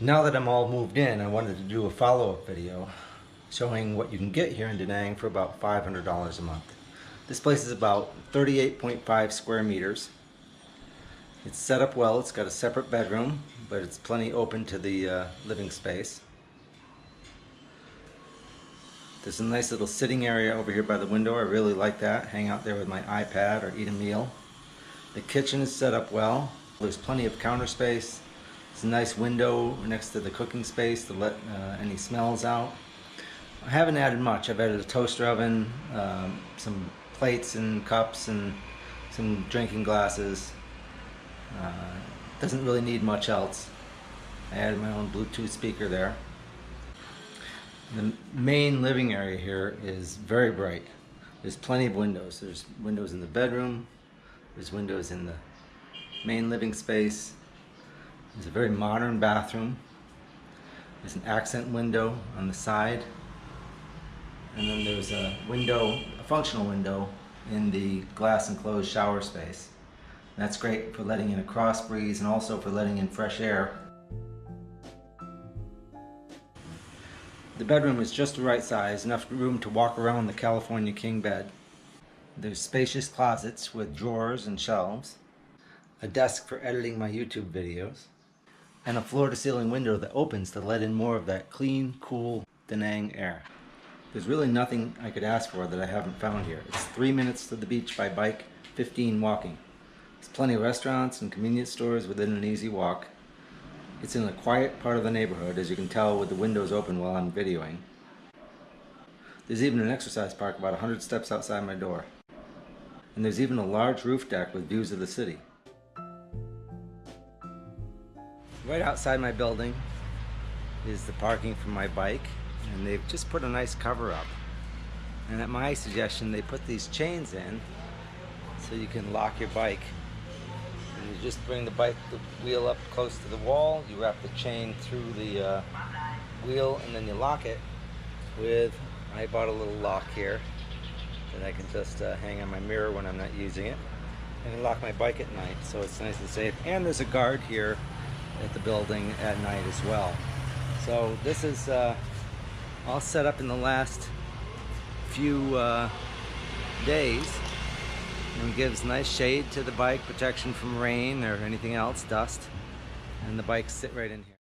Now that I'm all moved in, I wanted to do a follow-up video showing what you can get here in Da Nang for about $500 a month. This place is about 38.5 square meters. It's set up well. It's got a separate bedroom, but it's plenty open to the living space. There's a nice little sitting area over here by the window. I really like that. Hang out there with my iPad or eat a meal. The kitchen is set up well. There's plenty of counter space. There's a nice window next to the cooking space to let any smells out. I haven't added much. I've added a toaster oven, some plates and cups, and some drinking glasses. Doesn't really need much else. I added my own Bluetooth speaker there. The main living area here is very bright. There's plenty of windows. There's windows in the bedroom. There's windows in the main living space. There's a very modern bathroom. There's an accent window on the side. And then there's a window, a functional window, in the glass enclosed shower space. That's great for letting in a cross breeze and also for letting in fresh air. The bedroom is just the right size, enough room to walk around the California king bed. There's spacious closets with drawers and shelves, a desk for editing my YouTube videos, and a floor-to-ceiling window that opens to let in more of that clean, cool Da Nang air. There's really nothing I could ask for that I haven't found here. It's 3 minutes to the beach by bike, 15 walking. There's plenty of restaurants and convenience stores within an easy walk. It's in a quiet part of the neighborhood, as you can tell with the windows open while I'm videoing. There's even an exercise park about 100 steps outside my door. And there's even a large roof deck with views of the city. Right outside my building is the parking for my bike, and they've just put a nice cover up. And at my suggestion, they put these chains in so you can lock your bike. And you just bring the wheel up close to the wall, you wrap the chain through the wheel, and then you lock it with, I bought a little lock here that I can just hang on my mirror when I'm not using it, and lock my bike at night, so it's nice and safe. And there's a guard here at the building at night as well. So this is all set up in the last few days, and gives nice shade to the bike, protection from rain or anything else, dust, and the bikes sit right in here.